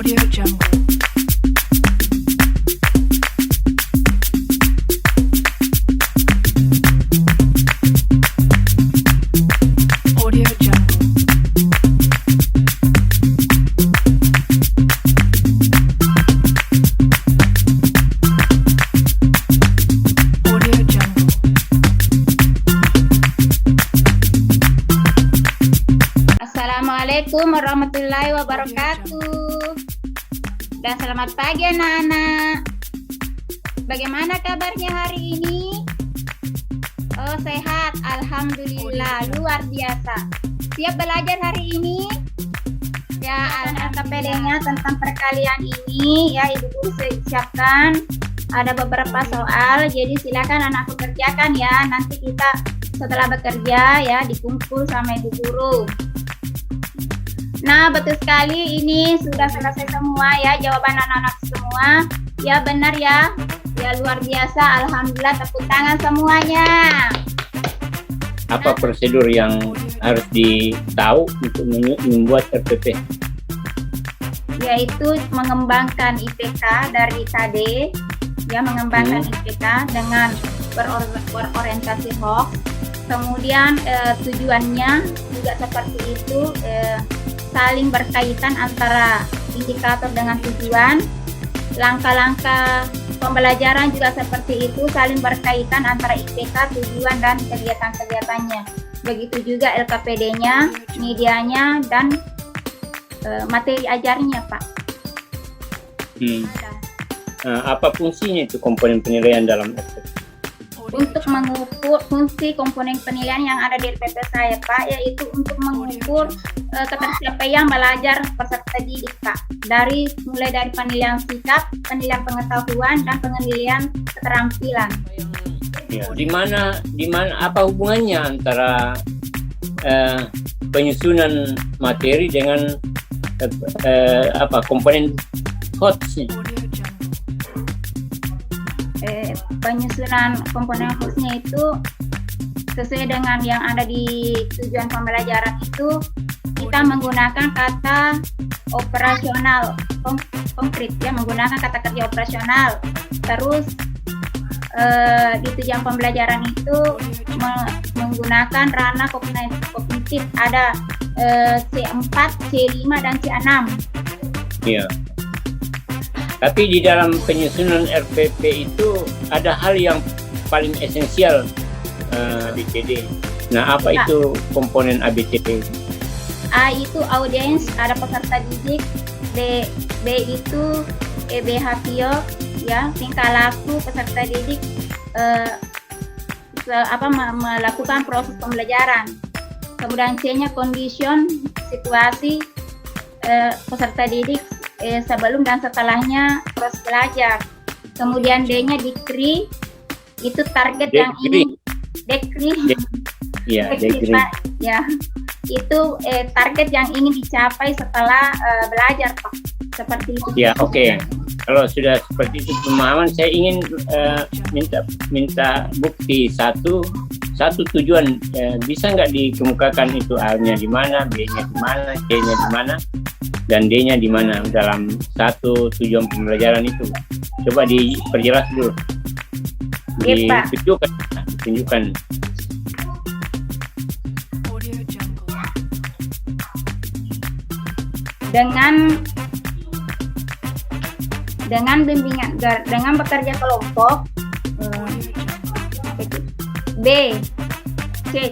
Audio Jungle. Audio Jungle. Audio Jungle. Assalamualaikum warahmatullahi wabarakatuh. Dan selamat pagi anak-anak. Bagaimana kabarnya hari ini? Oh, sehat, alhamdulillah, luar biasa. Siap belajar hari ini? Ya, LKPD-nya tentang perkalian ini ya Ibu Guru siapkan. Ada beberapa soal, jadi silakan anakku kerjakan ya. Nanti kita setelah bekerja ya dikumpul sama Ibu Guru. Nah, betul sekali, ini sudah selesai semua ya jawaban anak-anak semua. Ya benar ya. Ya luar biasa, alhamdulillah, tepuk tangan semuanya. Apa prosedur yang harus ditahu untuk membuat RPP? Yaitu mengembangkan IPK dari KD, ya mengembangkan IPK dengan berorientasi hoax. Kemudian tujuannya juga seperti itu, saling berkaitan antara indikator dengan tujuan. Langkah-langkah pembelajaran juga seperti itu, saling berkaitan antara IPK, tujuan, dan kegiatan-kegiatannya. Begitu juga LKPD-nya, medianya, dan materi ajarnya, Pak. Apa fungsinya itu komponen penilaian dalam RPP? Untuk mengukur fungsi komponen penilaian yang ada di RPP saya, Pak, yaitu untuk mengukur ketercapaian belajar peserta didik, Pak. Mulai dari penilaian sikap, penilaian pengetahuan, dan penilaian keterampilan. Ya, di mana apa hubungannya antara penyusunan materi dengan komponen hoax-nya? Penyusunan komponen hoax-nya itu sesuai dengan yang ada di tujuan pembelajaran itu, kita menggunakan kata operasional konkret ya, menggunakan kata kerja operasional. Terus di tujuan pembelajaran itu menggunakan ranah kognitif, ada C4, C5, dan C6. Iya. Tapi di dalam penyusunan RPP itu ada hal yang paling esensial, ABCD. Nah, apa itu komponen ABCD? A itu audiens, ada peserta didik. B itu behavior, ya tingkah laku peserta didik, melakukan proses pembelajaran. Kemudian C-nya condition, situasi peserta didik sebelum dan setelahnya proses belajar. Kemudian D-nya degree, itu target yang ingin degree. Ya, degree. Ya, itu target yang ingin dicapai setelah belajar, Pak. Seperti itu. Ya, oke. Kalau sudah seperti itu pemahaman, saya ingin minta bukti satu tujuan. Bisa nggak dikemukakan itu A-nya di mana, B-nya di mana, C-nya di mana, dan D-nya di mana dalam satu tujuan pembelajaran itu? Coba diperjelas dulu. Ditunjukkan. Dengan bimbingan, dengan bekerja kelompok. B, C.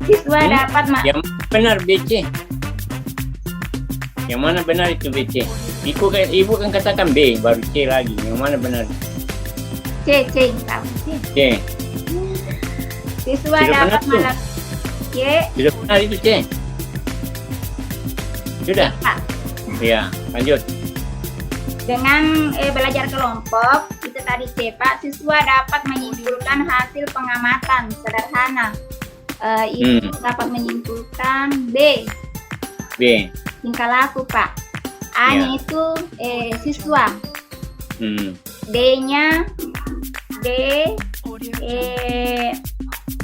Siswa dapat yang benar BC. Yang mana benar itu BC? Ibu kan katakan B, baru C lagi. Yang mana benar? C. C. Siswa dapat melakukan C. Sudah benar itu C. Sudah. Ya, lanjut. Dengan belajar kelompok, itu tadi C, Pak. Siswa dapat menyimpulkan hasil pengamatan sederhana. Itu dapat menyimpulkan B. Tingkah laku, Pak. A-nya itu siswa. D-nya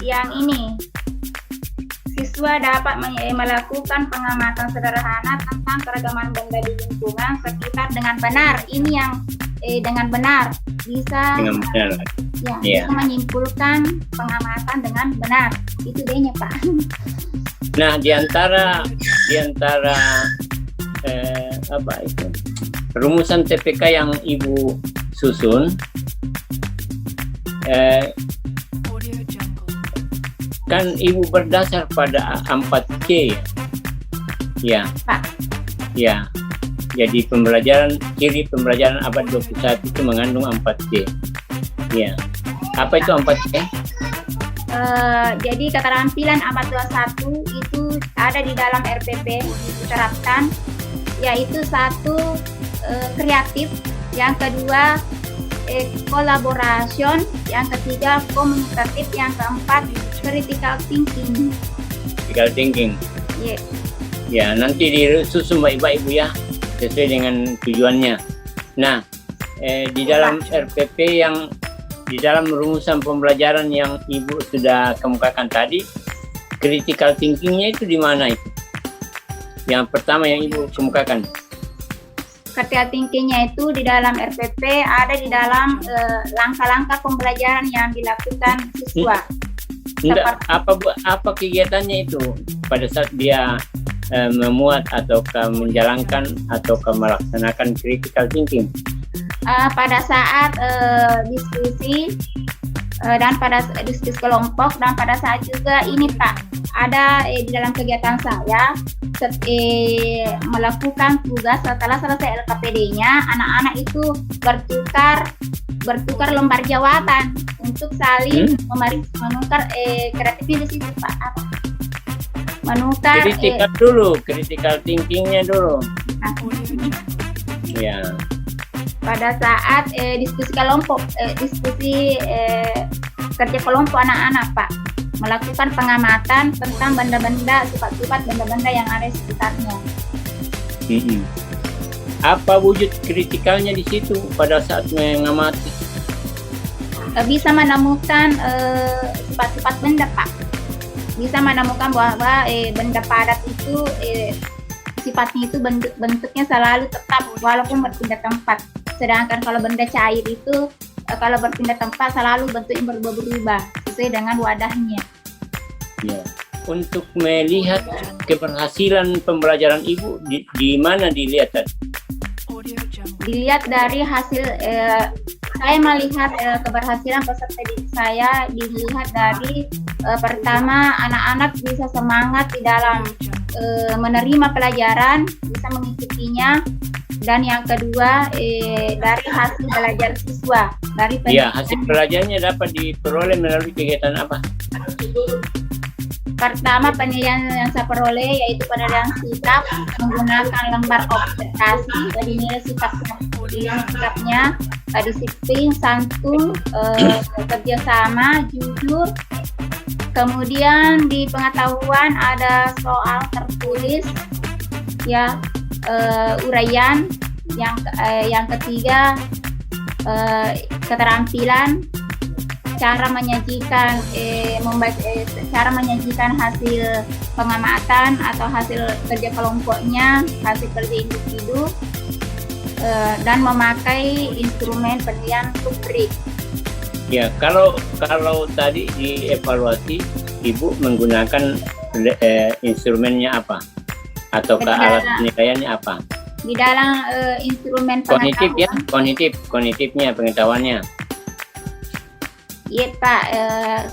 yang ini siswa dapat melakukan pengamatan sederhana tentang keragaman benda di lingkungan sekitar dengan benar. Ini yang dengan benar bisa Dengan benar. ya, Iya. bisa menyimpulkan pengamatan dengan benar. Itu D-nya, Pak. Nah, di antara apa itu rumusan TPK yang Ibu susun, Audio Jungle. kan Ibu berdasar pada 4C ya. Pak. Ya. Jadi ciri pembelajaran abad 21 itu mengandung 4C. Ya. Apa itu 4C? Jadi keterampilan abad 21 itu ada di dalam RPP diterapkan, yaitu satu kreatif, yang kedua kolaborasi, yang ketiga komunikatif, yang keempat critical thinking. Critical thinking. Ya, Ya, nanti disusun baik-baik Bu ya, sesuai dengan tujuannya. Nah, di dalam RPP yang di dalam rumusan pembelajaran yang Ibu sudah kemukakan tadi, critical thinking-nya itu di mana itu? Yang pertama yang Ibu kemukakan. critical thinking-nya itu di dalam RPP ada di dalam langkah-langkah pembelajaran yang dilakukan siswa. Enggak, apa kegiatannya itu pada saat dia memuat ataukah menjalankan ataukah melaksanakan critical thinking? Pada saat diskusi dan pada diskusi kelompok, dan pada saat juga ini Pak, ada di dalam kegiatan saya melakukan tugas setelah selesai LKPD-nya, anak-anak itu bertukar lembar jawatan untuk saling menukar kreatifnya di situ Pak. Menukar critical thinking-nya dulu. Audio Jungle. Ya. Pada saat diskusi kelompok, kerja kelompok anak-anak Pak, melakukan pengamatan tentang benda-benda, sifat-sifat benda-benda yang ada di sekitarnya. Apa wujud kritikalnya di situ pada saat mengamati? Bisa menemukan sifat-sifat benda Pak, bisa menemukan bahwa benda padat itu sifatnya itu bentuknya selalu tetap walaupun berpindah tempat. Sedangkan kalau benda cair itu kalau berpindah tempat selalu bentuknya berubah-ubah sesuai dengan wadahnya. Ya. Untuk melihat keberhasilan pembelajaran Ibu di mana dilihat tadi? Audio Jungle. Dilihat dari hasil saya melihat keberhasilan peserta didik saya dilihat dari pertama, anak-anak bisa semangat di dalam menerima pelajaran, bisa mengikutinya, dan yang kedua dari hasil belajar siswa dari Ya, hasil belajarnya dapat diperoleh melalui kegiatan apa? Pertama, penilaian yang saya peroleh yaitu penilaian sikap menggunakan lembar observasi, dinilai sikapnya, disiplin, santun, kerjasama, jujur. Kemudian di pengetahuan ada soal tertulis, ya, uraian. Yang ketiga keterampilan, cara menyajikan cara menyajikan hasil pengamatan atau hasil kerja kelompoknya, hasil kerja individu, dan memakai instrumen penilaian rubrik. Ya, kalau tadi dievaluasi, Ibu menggunakan instrumennya apa? Ataukah alat penilaiannya apa? Di dalam instrumen Kognitif ya, pengetahuan, kognitifnya, pengetahuannya. iya Pak,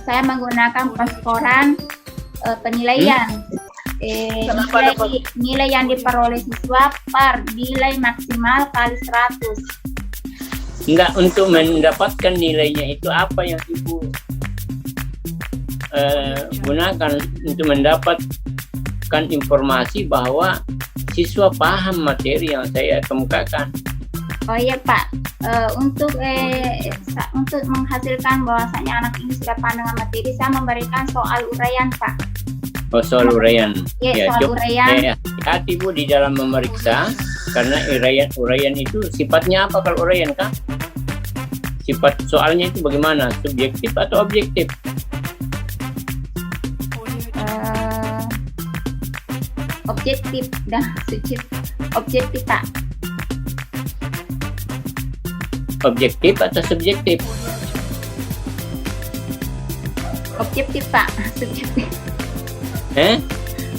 saya menggunakan pasporan penilaian. Nilai yang diperoleh siswa per nilai maksimal kali 100. Enggak, untuk mendapatkan nilainya itu apa yang Ibu gunakan untuk mendapatkan informasi bahwa siswa paham materi yang saya kemukakan. Oh iya Pak, untuk menghasilkan bahwasanya anak ini sudah paham dengan materi, saya memberikan soal uraian Pak. Oh, soal uraian. Ya, soal uraian. Hati Bu di dalam memeriksa, karena uraian itu sifatnya apa kalau uraian Kak? Sifat soalnya itu bagaimana? Subjektif atau objektif? Audio Jungle. objektif dan objektif Pak. Objektif atau subjektif? Objektif Pak, subjektif.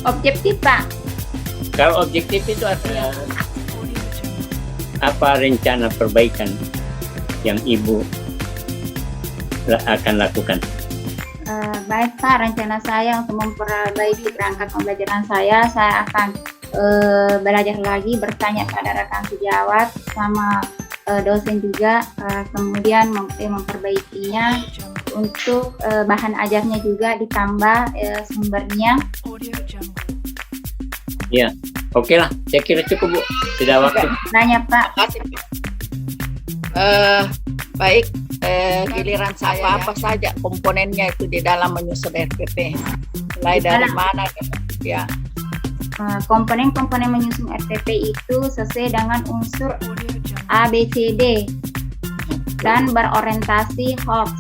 Objektif Pak. Kalau objektif itu adalah Audio Jungle. apa rencana perbaikan yang Ibu akan lakukan? Baik Pak, rencana saya untuk memperbaiki perangkat pembelajaran saya akan belajar lagi, bertanya pada rekan sejawat sama dosen juga, kemudian memperbaikinya untuk bahan ajarnya juga ditambah sumbernya. Audio Jungle. Ya, oke lah. Saya kira cukup, Bu. Sudah waktu. Nanya Pak. Terima kasih. Baik, giliran saya apa saja komponennya itu di dalam menyusun RPP. Mulai dari mana? Ya, Komponen-komponen menyusun RPP itu sesuai dengan unsur Audio Jungle. A, B, C, D dan berorientasi hoax.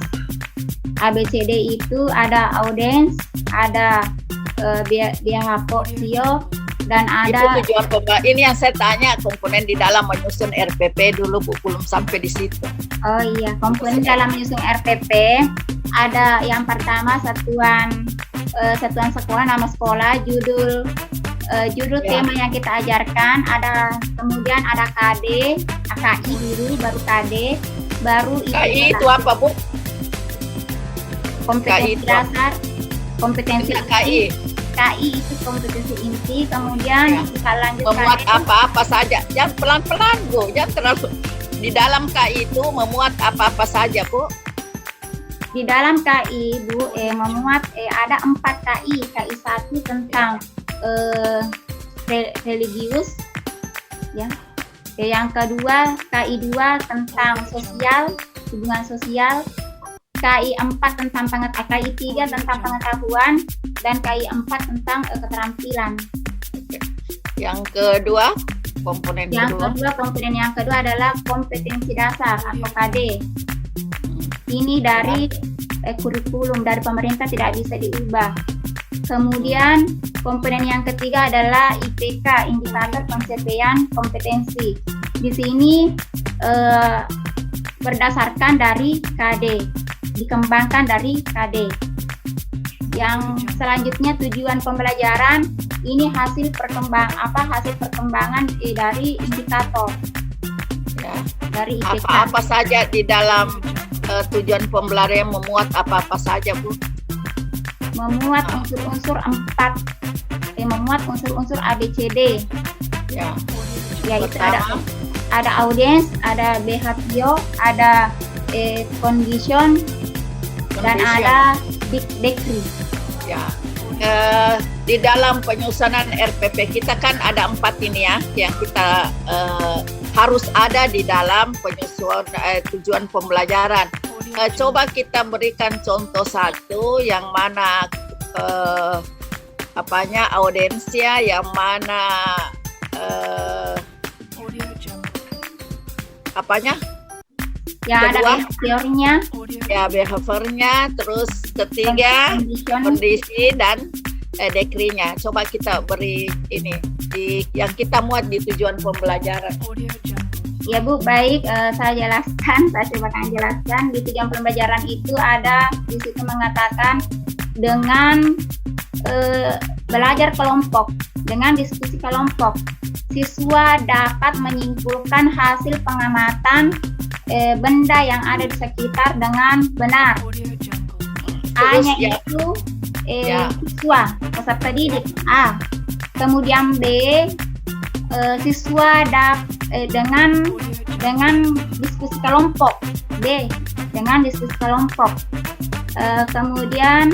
A, B, C, D itu ada audiens, ada biaya portfolio, dan itu ada tujuan ini yang saya tanya komponen di dalam menyusun RPP dulu, Bu, belum sampai di situ. oh iya, komponen dalam menyusun RPP ada yang pertama satuan sekolah, nama sekolah, judul Ya. tema yang kita ajarkan, kemudian ada KD, KI dulu, baru KD, baru KI itu apa, Bu? KI kompetensi itu dasar, kompetensi Tidak KI. KI itu kompetensi inti, kemudian Ya. kita lanjutkan Memuat itu apa-apa saja. Jangan pelan-pelan, Bu. Jangan terlalu. Di dalam KI itu memuat apa-apa saja, Bu. di dalam KI Bu memuat ada 4 KI. KI 1 tentang religius, ya. Yang kedua KI 2 tentang sosial, hubungan sosial. KI 4 tentang KI 3 tentang pengetahuan, dan KI 4 tentang keterampilan. Yang kedua, komponen Komponen yang kedua adalah kompetensi dasar atau KD. Ini dari kurikulum dari pemerintah, tidak bisa diubah. Kemudian komponen yang ketiga adalah IPK, indikator pencapaian kompetensi. Di sini berdasarkan dari KD, dikembangkan dari KD. Yang selanjutnya tujuan pembelajaran, ini hasil perkembangan dari indikator ya. dari IPK. Apa-apa saja di dalam tujuan pembelajaran memuat apa-apa saja, Bu. Memuat unsur-unsur 4, memuat unsur-unsur ABCD, Ya. yaitu Pertama, ada audience, ada behavior, ada condition, dan condition. ada decree. Ya. Di dalam penyusunan RPP kita kan ada 4 ini ya, yang kita harus ada di dalam penyusunan tujuan pembelajaran. Coba kita berikan contoh satu yang mana audiensnya, yang mana Audio Jungle. Yang ada Kedua. behaviornya, Audio ya behaviornya, terus ketiga condition, kondisi dan decree-nya. Coba kita beri ini yang kita muat di tujuan pembelajaran. Audio Jungle. ya Bu, baik, saya coba jelaskan. Di tujuan pembelajaran itu ada, di situ mengatakan dengan belajar kelompok, dengan diskusi kelompok, siswa dapat menyimpulkan hasil pengamatan benda yang ada di sekitar dengan benar. Audio Jungle. A-nya ya. itu Ya. siswa, peserta didik A. Kemudian B, siswa dengan Audio Jungle. dengan diskusi kelompok. B, dengan diskusi kelompok. Kemudian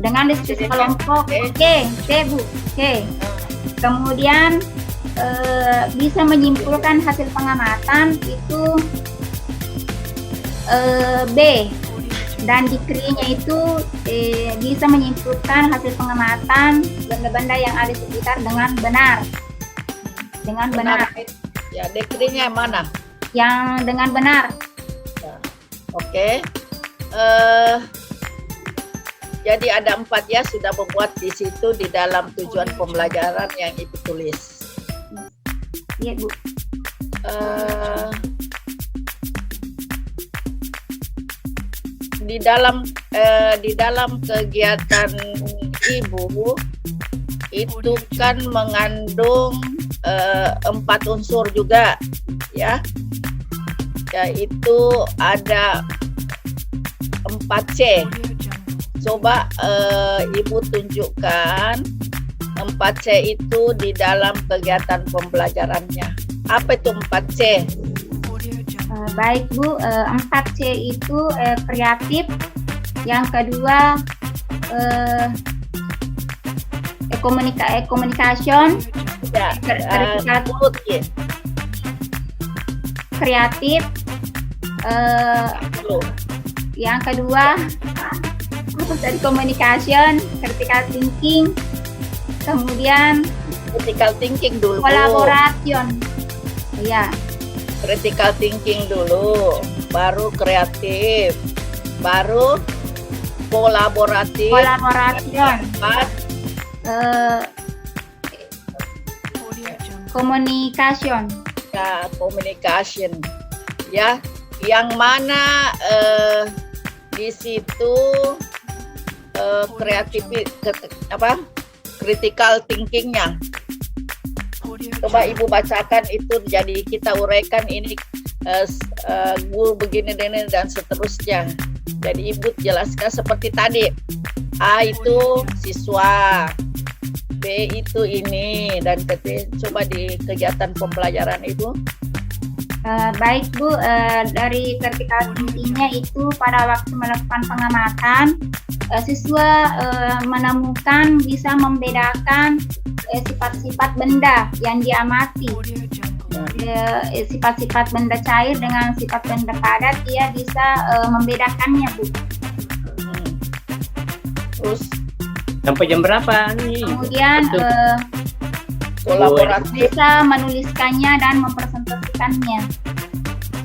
dengan diskusi kelompok. Oke, Bu. Oke. Kemudian bisa menyimpulkan hasil pengamatan itu B, dan decree-nya itu bisa menyimpulkan hasil pengamatan benda-benda yang ada di sekitar dengan benar. Dengan benar. Ya, decree-nya yang mana? Yang dengan benar. Oke. Jadi ada 4 ya, sudah membuat di situ di dalam tujuan pembelajaran yang Ibu tulis. Iya, Bu. Eh, di dalam kegiatan Ibu itu kan mengandung 4 unsur juga, ya. Yaitu ada 4C. Audio Jungle. Coba Ibu tunjukkan 4C itu di dalam kegiatan pembelajarannya. Apa itu 4C? Audio Jungle. Baik, Bu. 4C itu kreatif. Yang kedua communication, Ya, Critical mulut ya. kreatif. Dulu. Yang kedua dari communication, critical thinking, kemudian Critical thinking dulu. collaboration. Ya, Critical thinking dulu, baru kreatif, baru kolaboratif, collaboration, empat, Audio Jungle. communication. ya, communication, ya, yang mana di situ critical thinkingnya. Audio Coba Jungle. Ibu bacakan itu, jadi kita uraikan ini guru begini dan seterusnya. Jadi Ibu jelaskan seperti tadi. A itu siswa, B itu ini, dan coba di kegiatan pembelajaran Ibu. Baik, Bu. Dari critical thinkingnya itu pada waktu melakukan pengamatan, siswa menemukan bisa membedakan sifat-sifat benda yang diamati. Audio Jungle. Sifat-sifat benda cair dengan sifat benda padat, dia bisa membedakannya, Bu. Terus Sampai jam berapa nih? Kemudian Betul. kolaboratif, bisa menuliskannya dan mempresentasikannya.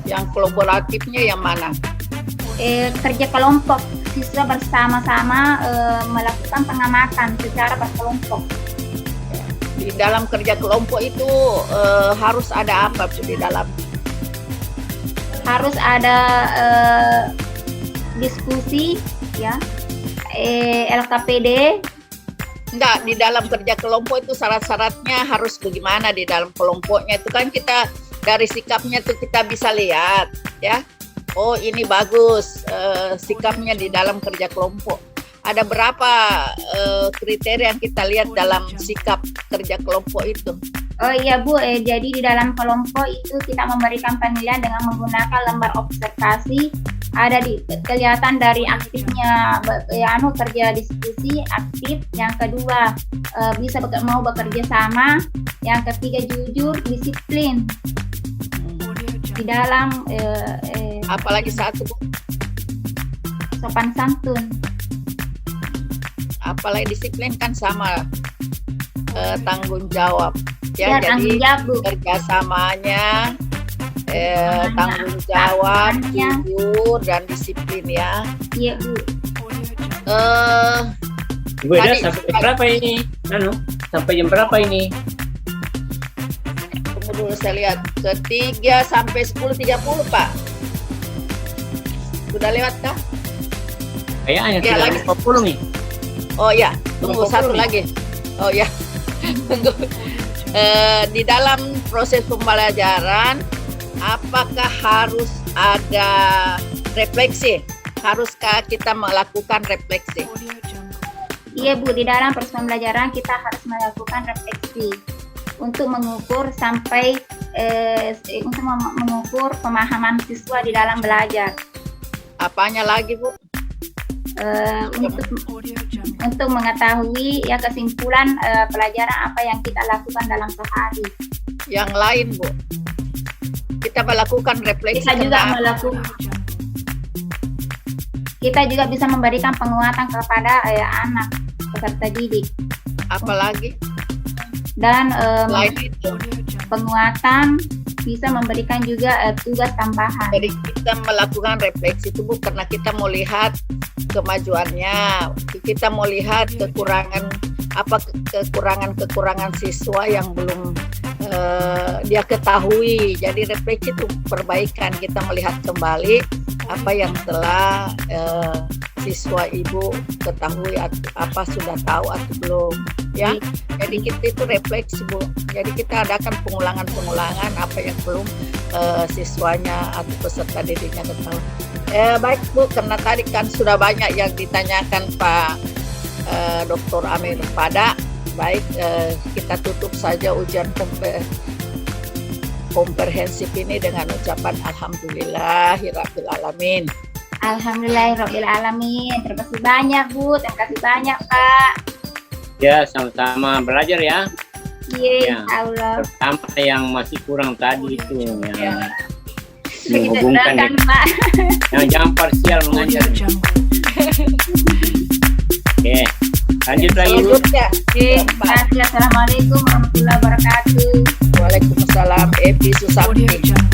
yang kolaboratifnya yang mana? Kerja kelompok, siswa bersama-sama melakukan pengamatan secara berkelompok. Di dalam kerja kelompok itu harus ada apa di dalam? Harus ada diskusi, ya, LKPD. Enggak, di dalam kerja kelompok itu syarat-syaratnya harus bagaimana di dalam kelompoknya itu kan kita dari sikapnya tuh kita bisa lihat, ya. Oh, ini bagus sikapnya di dalam kerja kelompok. Ada berapa kriteria yang kita lihat dalam sikap kerja kelompok itu? Oh iya, Bu, jadi di dalam kelompok itu kita memberikan penilaian dengan menggunakan lembar observasi. Ada kelihatan dari aktifnya kerja diskusi aktif. Yang kedua bisa mau bekerja sama. Yang ketiga jujur, disiplin Audio di Jungle. dalam Apalagi satu, Bu? sopan santun. Apalagi disiplin kan sama tanggung jawab, Ya, ya. tanggung Jadi jawab, Bu. kerjasamanya, tanggung jawab, Tantangannya. jujur dan disiplin, ya. Iya, Bu. Audio Jungle. Ibu Eda, Tadi- sampai jam berapa ini? Sampai jam berapa ini? Tunggu dulu saya lihat. Ke 3 sampai 10.30, Pak. Sudah lewat kah? Kayaknya Ya, sudah lagi. 50 nih. Oh ya, tunggu 50 satu nih. lagi. Oh ya, tunggu. Di dalam proses pembelajaran, apakah harus ada refleksi? Haruskah kita melakukan refleksi? Audio Jungle. Iya, Bu, di dalam proses pembelajaran kita harus melakukan refleksi untuk mengukur sampai untuk mengukur pemahaman siswa di dalam belajar. Apanya lagi, Bu? Audio Jungle. Untuk mengetahui ya kesimpulan pelajaran apa yang kita lakukan dalam sehari. Yang lain, Bu? Kita melakukan refleksi Kita juga tentang melakukan, Audio Jungle. kita juga bisa memberikan penguatan kepada anak peserta didik apa lagi? dan Selain itu, Audio Jungle. penguatan bisa memberikan juga tugas tambahan. jadi kita melakukan refleksi itu, Bu, karena kita mau lihat kemajuannya. kita mau lihat kekurangan siswa yang belum dia ketahui. Jadi refleksi itu perbaikan, kita melihat kembali apa yang telah siswa ibu ketahui, apa sudah tahu atau belum, ya. Jadi kita itu refleksi, Bu. Jadi kita adakan pengulangan apa yang belum siswanya atau peserta didiknya ketahui. Baik, Bu, karena tadi kan sudah banyak yang ditanyakan Pak Dr. Amir Pada. Baik, kita tutup saja ujian komprehensif ini dengan ucapan Alhamdulillahirabbil alamin. Alhamdulillahirabbil alamin. Terima kasih banyak, Bu. Terima kasih banyak, Pak. Ya, sama-sama belajar ya. Iya, Ya. Allah. Pertama yang masih kurang tadi itu yang Sudah kita menghubungkan doakan, Pak. yang jangan parsial mengajar. Audio Jungle. Oke, lanjut lagi Bu. Selanjutnya, Oke, terima kasih. Assalamualaikum warahmatullahi wabarakatuh. Waalaikumsalam, Epi Susanti. Audio Jungle.